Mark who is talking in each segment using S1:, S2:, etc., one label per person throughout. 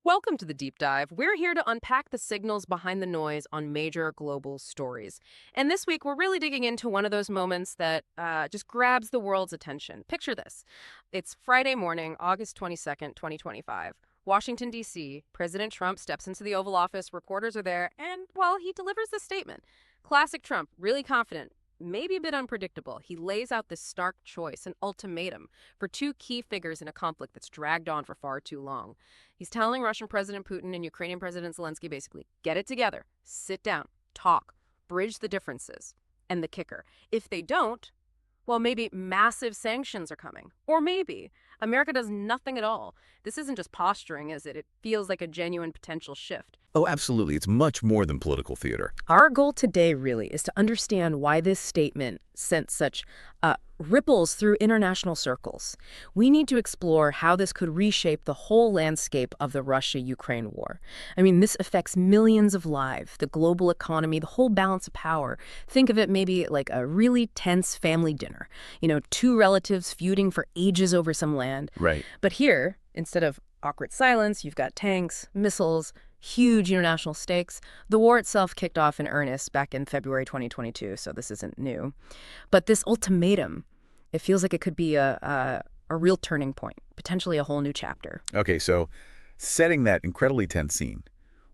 S1: Welcome to the Deep Dive. We're here to unpack the signals behind the noise on major global stories. And this week, we're really digging into one of those moments that just grabs the world's attention. Picture this. It's Friday morning, August 22nd, 2025. Washington, D.C., President Trump steps into the Oval Office, reporters are there, and, well, he delivers the statement. Classic Trump, really confident, maybe a bit unpredictable. He lays out this stark choice, an ultimatum, for two key figures in a conflict that's dragged on for far too long. He's telling Russian President Putin and Ukrainian President Zelenskyy basically, get it together, sit down, talk, bridge the differences. And the kicker, if they don't, well, maybe massive sanctions are coming. Or maybe America does nothing at all. This isn't just posturing, is it? It feels like a genuine potential shift.
S2: Oh, absolutely. It's much more than political theater.
S1: Our goal today really is to understand why this statement sent such ripples through international circles. We need to explore how this could reshape the whole landscape of the Russia-Ukraine war. I mean, this affects millions of lives, the global economy, the whole balance of power. Think of it maybe like a really tense family dinner. You know, two relatives feuding for ages over some land.
S2: Right.
S1: But here, instead of awkward silence, you've got tanks, missiles, huge international stakes. The war itself kicked off in earnest back in February 2022, so this isn't new. But this ultimatum, it feels like it could be a real turning point, potentially a whole new chapter.
S2: Okay, so setting that incredibly tense scene,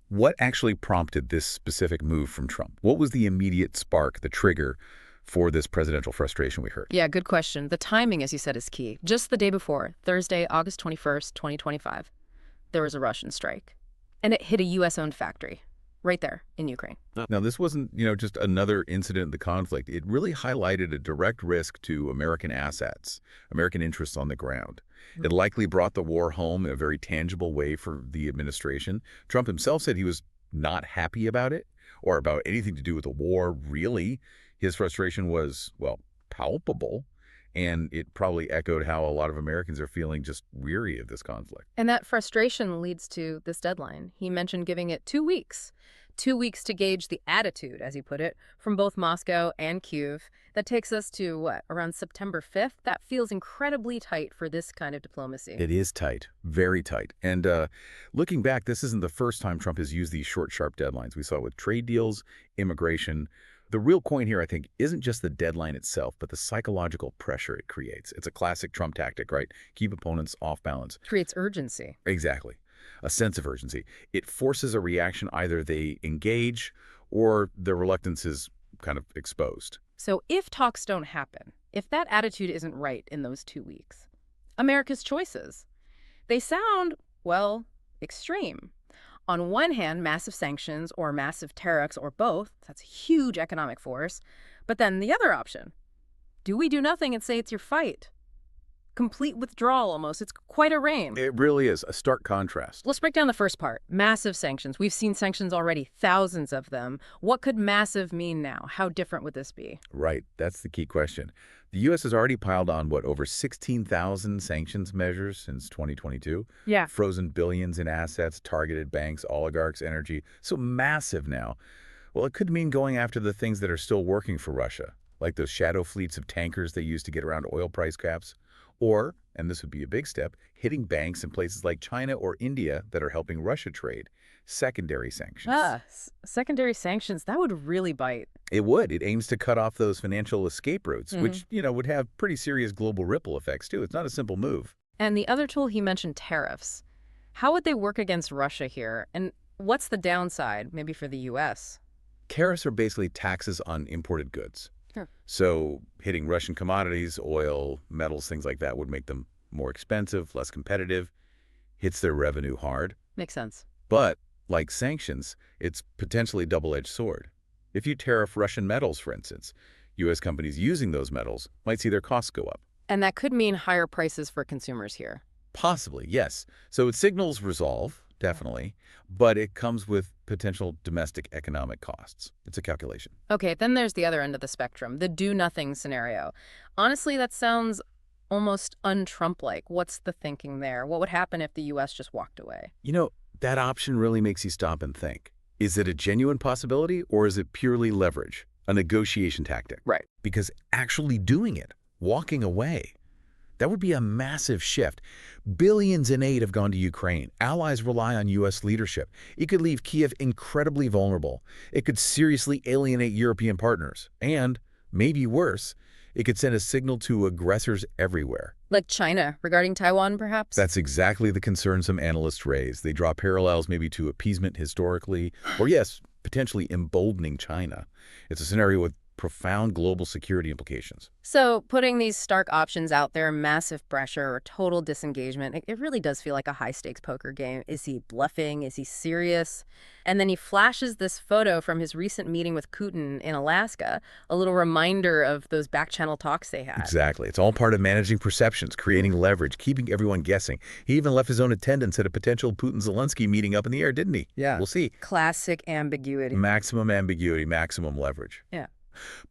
S2: what actually prompted this specific move from Trump? What was the immediate spark, the trigger for this presidential frustration we heard?
S1: Yeah, good question. The timing, as you said, is key. Just the day before, Thursday, August 21st, 2025, there was a Russian strike. And it hit a U.S.-owned factory right there in Ukraine.
S2: Now, this wasn't, just another incident in the conflict. It really highlighted a direct risk to American assets, American interests on the ground. It likely brought the war home in a very tangible way for the administration. Trump himself said he was not happy about it or about anything to do with the war, really. His frustration was, well, palpable. And it probably echoed how a lot of Americans are feeling just weary of this conflict.
S1: And that frustration leads to this deadline. He mentioned giving it 2 weeks. 2 weeks to gauge the attitude, as he put it, from both Moscow and Kyiv. That takes us to, what, around September 5th? That feels incredibly tight for this kind of diplomacy.
S2: It is tight, very tight. And looking back, this isn't the first time Trump has used these short, sharp deadlines. We saw it with trade deals, immigration. The real point here, I think, isn't just the deadline itself, but the psychological pressure it creates. It's a classic Trump tactic, right? Keep opponents off balance.
S1: Creates urgency.
S2: Exactly. A sense of urgency. It forces a reaction. Either they engage or their reluctance is kind of exposed.
S1: So if talks don't happen, if that attitude isn't right in those 2 weeks, America's choices, they sound, well, extreme. On one hand, massive sanctions or massive tariffs or both, that's a huge economic force. But then the other option, do we do nothing and say it's your fight? Complete withdrawal almost. It's quite a range.
S2: It really is a stark contrast.
S1: Let's break down the first part. Massive sanctions. We've seen sanctions already, thousands of them. What could massive mean now? How different would this be?
S2: Right. That's the key question. The U.S. has already piled on, over 16,000 sanctions measures since 2022?
S1: Yeah.
S2: Frozen billions in assets, targeted banks, oligarchs, energy. So massive now. Well, it could mean going after the things that are still working for Russia, like those shadow fleets of tankers they use to get around oil price caps. Or, and this would be a big step, hitting banks in places like China or India that are helping Russia trade. Secondary sanctions.
S1: Secondary sanctions, that would really bite.
S2: It would. It aims to cut off those financial escape routes, which, would have pretty serious global ripple effects, too. It's not a simple move.
S1: And the other tool he mentioned, tariffs. How would they work against Russia here? And what's the downside, maybe for the U.S.?
S2: Tariffs are basically taxes on imported goods.
S1: Sure.
S2: So hitting Russian commodities, oil, metals, things like that would make them more expensive, less competitive, hits their revenue hard.
S1: Makes sense.
S2: But like sanctions, it's potentially a double-edged sword. If you tariff Russian metals, for instance, U.S. companies using those metals might see their costs go up.
S1: And that could mean higher prices for consumers here.
S2: Possibly, yes. So it signals resolve, definitely, but it comes with potential domestic economic costs. It's a calculation.
S1: Okay, then there's the other end of the spectrum, the do-nothing scenario. Honestly, that sounds almost un-Trump-like. What's the thinking there? What would happen if the U.S. just walked away?
S2: That option really makes you stop and think. Is it a genuine possibility, or is it purely leverage, a negotiation tactic?
S1: Right.
S2: Because actually doing it, walking away, That would be a massive shift. Billions in aid have gone to Ukraine. Allies rely on U.S. leadership. It could leave Kiev incredibly vulnerable. It could seriously alienate European partners. And, maybe worse, it could send a signal to aggressors everywhere.
S1: Like China, regarding Taiwan, perhaps?
S2: That's exactly the concern some analysts raise. They draw parallels maybe to appeasement historically, or yes, potentially emboldening China. It's a scenario with profound global security implications.
S1: So putting these stark options out there, massive pressure or total disengagement, it really does feel like a high-stakes poker game. Is he bluffing? Is he serious? And then he flashes this photo from his recent meeting with Putin in Alaska, a little reminder of those back-channel talks they had.
S2: Exactly. It's all part of managing perceptions, creating leverage, keeping everyone guessing. He even left his own attendance at a potential Putin-Zelenskyy meeting up in the air, didn't he?
S1: Yeah.
S2: We'll see.
S1: Classic ambiguity.
S2: Maximum ambiguity, maximum leverage.
S1: Yeah.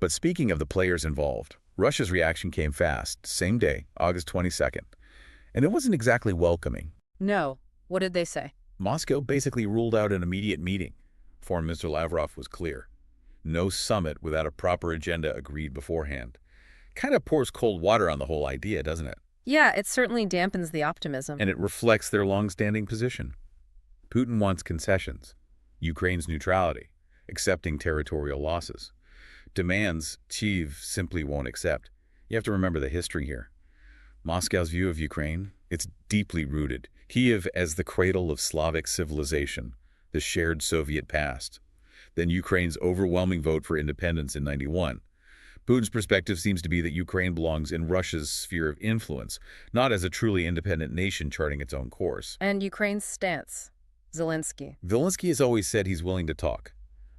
S2: But speaking of the players involved, Russia's reaction came fast, same day, August 22nd. And it wasn't exactly welcoming.
S1: No. What did they say?
S2: Moscow basically ruled out an immediate meeting. Foreign Minister Lavrov was clear. No summit without a proper agenda agreed beforehand. Kind of pours cold water on the whole idea, doesn't it?
S1: Yeah, it certainly dampens the optimism.
S2: And it reflects their long-standing position. Putin wants concessions, Ukraine's neutrality, accepting territorial losses. Demands Kyiv simply won't accept. You have to remember the history here. Moscow's view of Ukraine, it's deeply rooted. Kyiv as the cradle of Slavic civilization, the shared Soviet past. Then Ukraine's overwhelming vote for independence in '91. Putin's perspective seems to be that Ukraine belongs in Russia's sphere of influence, not as a truly independent nation charting its own course.
S1: And Ukraine's stance? Zelenskyy.
S2: Zelenskyy has always said he's willing to talk,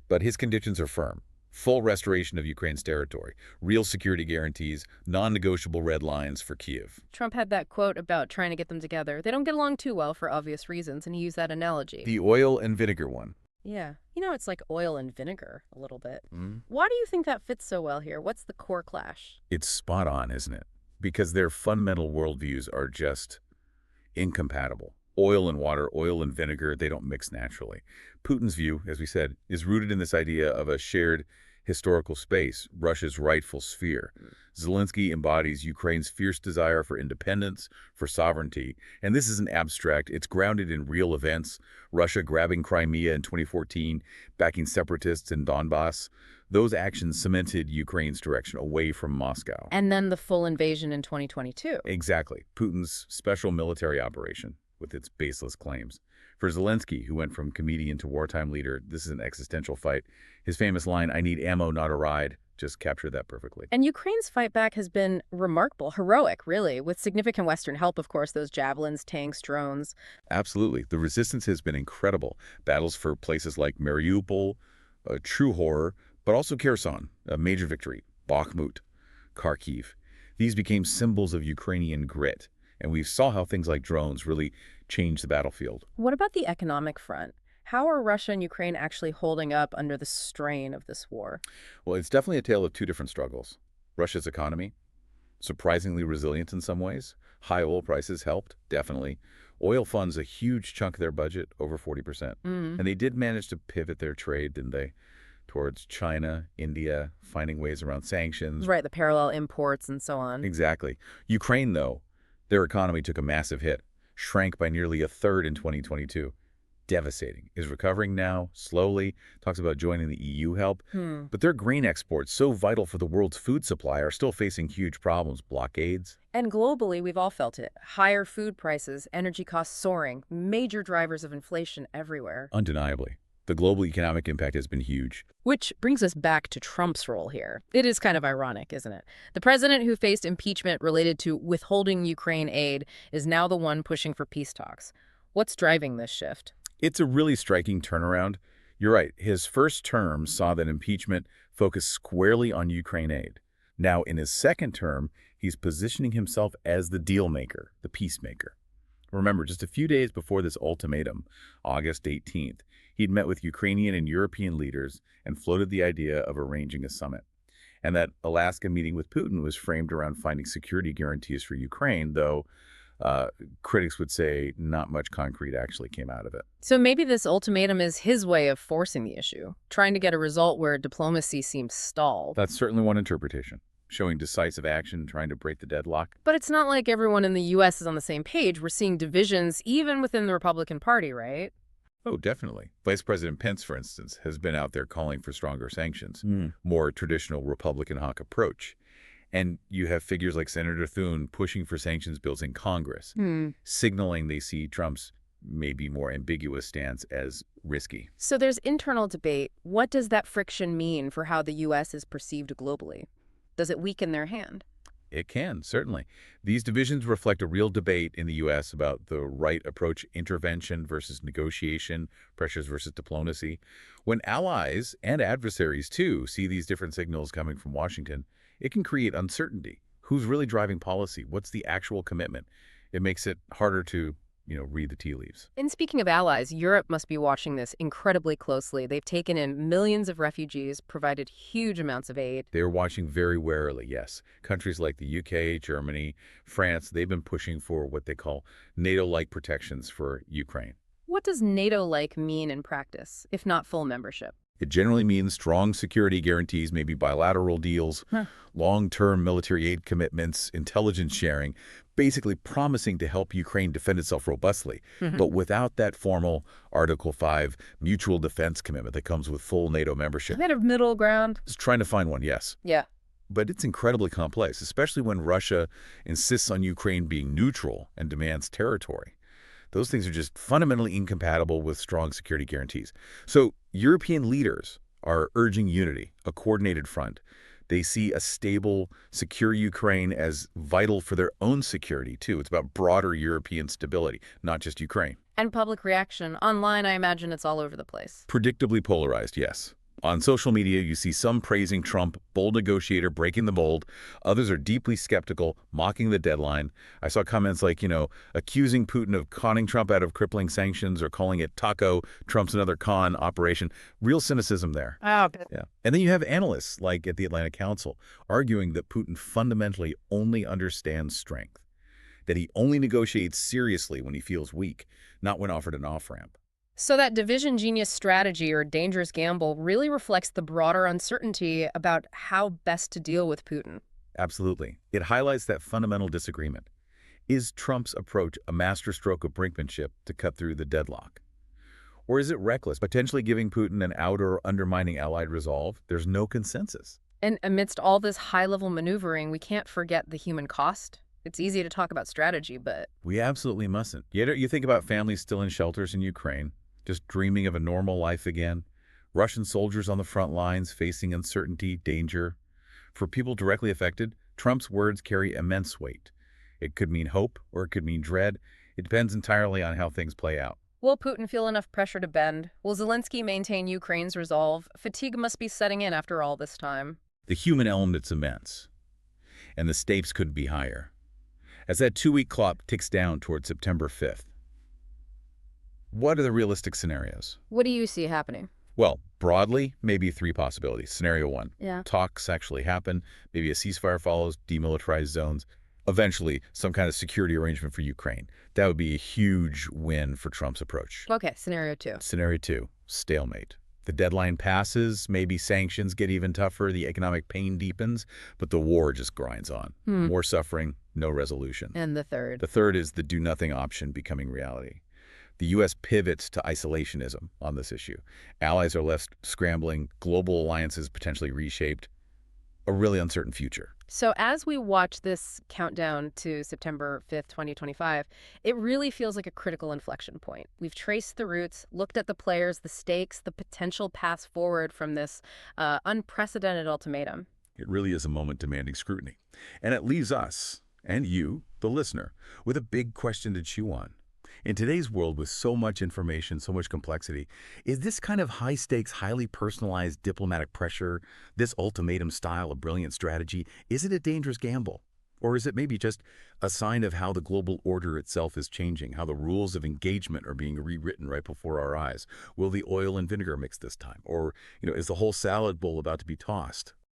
S2: but his conditions are firm. Full restoration of Ukraine's territory, real security guarantees, non-negotiable red lines for Kyiv.
S1: Trump had that quote about trying to get them together. They don't get along too well for obvious reasons, and he used that analogy.
S2: The oil and vinegar one.
S1: Yeah. You know, it's like oil and vinegar a little bit.
S2: Mm.
S1: Why do you think that fits so well here? What's the core clash?
S2: It's spot on, isn't it? Because their fundamental worldviews are just incompatible. Oil and water, oil and vinegar, they don't mix naturally. Putin's view, as we said, is rooted in this idea of a shared historical space, Russia's rightful sphere. Zelenskyy embodies Ukraine's fierce desire for independence, for sovereignty, and this isn't abstract, it's grounded in real events. Russia grabbing Crimea in 2014, backing separatists in Donbass. Those actions cemented Ukraine's direction away from Moscow.
S1: And then the full invasion in 2022.
S2: Exactly. Putin's special military operation with its baseless claims. For Zelenskyy, who went from comedian to wartime leader, this is an existential fight. His famous line, "I need ammo, not a ride," just captured that perfectly.
S1: And Ukraine's fight back has been remarkable, heroic, really, with significant Western help, of course, those javelins, tanks, drones.
S2: Absolutely. The resistance has been incredible. Battles for places like Mariupol, a true horror, but also Kherson, a major victory, Bakhmut, Kharkiv. These became symbols of Ukrainian grit, and we saw how things like drones really changed the battlefield.
S1: What about the economic front? How are Russia and Ukraine actually holding up under the strain of this war?
S2: Well, it's definitely a tale of two different struggles. Russia's economy, surprisingly resilient in some ways. High oil prices helped, definitely. Oil funds a huge chunk of their budget, over 40%. And they did manage to pivot their trade, didn't they, towards China, India, finding ways around sanctions.
S1: Right, the parallel imports and so on.
S2: Exactly. Ukraine, though, their economy took a massive hit, shrank by nearly a third in 2022. Devastating. Is recovering now, slowly, talks about joining the EU help. But their grain exports, so vital for the world's food supply, are still facing huge problems, blockades.
S1: And globally, we've all felt it. Higher food prices, energy costs soaring, major drivers of inflation everywhere.
S2: Undeniably. The global economic impact has been huge.
S1: Which brings us back to Trump's role here. It is kind of ironic, isn't it? The president who faced impeachment related to withholding Ukraine aid is now the one pushing for peace talks. What's driving this shift?
S2: It's a really striking turnaround. You're right. His first term saw that impeachment focused squarely on Ukraine aid. Now, in his second term, he's positioning himself as the deal maker, the peacemaker. Remember, just a few days before this ultimatum, August 18th, he'd met with Ukrainian and European leaders and floated the idea of arranging a summit. And that Alaska meeting with Putin was framed around finding security guarantees for Ukraine, though critics would say not much concrete actually came out of it.
S1: So maybe this ultimatum is his way of forcing the issue, trying to get a result where diplomacy seems stalled.
S2: That's certainly one interpretation. showing decisive action, trying to break the deadlock.
S1: But it's not like everyone in the U.S. is on the same page. We're seeing divisions even within the Republican Party, right?
S2: Oh, definitely. Vice President Pence, for instance, has been out there calling for stronger sanctions,
S1: Mm.
S2: more traditional Republican hawk approach. And you have figures like Senator Thune pushing for sanctions bills in Congress,
S1: Hmm.
S2: signaling they see Trump's maybe more ambiguous stance as risky.
S1: So there's internal debate. What does that friction mean for how the U.S. is perceived globally? Does it weaken their hand?
S2: It can, certainly. These divisions reflect a real debate in the U.S. about the right approach, intervention versus negotiation, pressures versus diplomacy. When allies and adversaries, too, see these different signals coming from Washington, it can create uncertainty. Who's really driving policy? What's the actual commitment? It makes it harder to, read the tea leaves.
S1: And speaking of allies, Europe must be watching this incredibly closely. They've taken in millions of refugees, provided huge amounts of aid.
S2: They are watching very warily, yes. Countries like the UK, Germany, France, they've been pushing for what they call NATO-like protections for Ukraine.
S1: What does NATO-like mean in practice, if not full membership?
S2: It generally means strong security guarantees, maybe bilateral deals,
S1: Huh.
S2: long-term military aid commitments, intelligence sharing, basically promising to help Ukraine defend itself robustly, but without that formal Article 5 mutual defense commitment that comes with full NATO membership.
S1: A bit of middle ground.
S2: Just trying to find one, yes.
S1: Yeah.
S2: But it's incredibly complex, especially when Russia insists on Ukraine being neutral and demands territory. Those things are just fundamentally incompatible with strong security guarantees. So European leaders are urging unity, a coordinated front. They see a stable, secure Ukraine as vital for their own security, too. It's about broader European stability, not just Ukraine.
S1: And public reaction. Online, I imagine it's all over the place.
S2: Predictably polarized, yes. On social media, you see some praising Trump, bold negotiator, breaking the mold. Others are deeply skeptical, mocking the deadline. I saw comments like, accusing Putin of conning Trump out of crippling sanctions or calling it taco, Trump's another con operation. Real cynicism there.
S1: Oh, good.
S2: Yeah. And then you have analysts like at the Atlantic Council arguing that Putin fundamentally only understands strength, that he only negotiates seriously when he feels weak, not when offered an off-ramp.
S1: So that division genius strategy or dangerous gamble really reflects the broader uncertainty about how best to deal with Putin.
S2: Absolutely. It highlights that fundamental disagreement. Is Trump's approach a masterstroke of brinkmanship to cut through the deadlock? Or is it reckless, potentially giving Putin an out or undermining allied resolve? There's no consensus.
S1: And amidst all this high-level maneuvering, we can't forget the human cost. It's easy to talk about strategy, but
S2: We absolutely mustn't. Yet you think about families still in shelters in Ukraine, just dreaming of a normal life again. Russian soldiers on the front lines facing uncertainty, danger. For people directly affected, Trump's words carry immense weight. It could mean hope or it could mean dread. It depends entirely on how things play out.
S1: will Putin feel enough pressure to bend? Will Zelenskyy maintain Ukraine's resolve? Fatigue must be setting in after all this time.
S2: The human element's immense, and the stakes couldn't be higher. As that 2-week clock ticks down toward September 5th, what are the realistic scenarios?
S1: What do you see happening?
S2: Well, broadly, maybe 3 possibilities. Scenario 1,
S1: Yeah.
S2: talks actually happen, maybe a ceasefire follows, demilitarized zones, eventually some kind of security arrangement for Ukraine. That would be a huge win for Trump's approach.
S1: Okay, scenario 2.
S2: Scenario 2, stalemate. The deadline passes, maybe sanctions get even tougher, the economic pain deepens, but the war just grinds on. More suffering, no resolution.
S1: And the third.
S2: The third is the do-nothing option becoming reality. The U.S. pivots to isolationism on this issue. Allies are left scrambling, global alliances potentially reshaped, a really uncertain future.
S1: So as we watch this countdown to September 5th, 2025, it really feels like a critical inflection point. We've traced the roots, looked at the players, the stakes, the potential paths forward from this unprecedented ultimatum.
S2: It really is a moment demanding scrutiny. And it leaves us, and you, the listener, with a big question to chew on. In today's world with so much information, so much complexity, is this kind of high-stakes, highly personalized diplomatic pressure, this ultimatum style of brilliant strategy, is it a dangerous gamble? Or is it maybe just a sign of how the global order itself is changing, how the rules of engagement are being rewritten right before our eyes? Will the oil and vinegar mix this time? Or, is the whole salad bowl about to be tossed?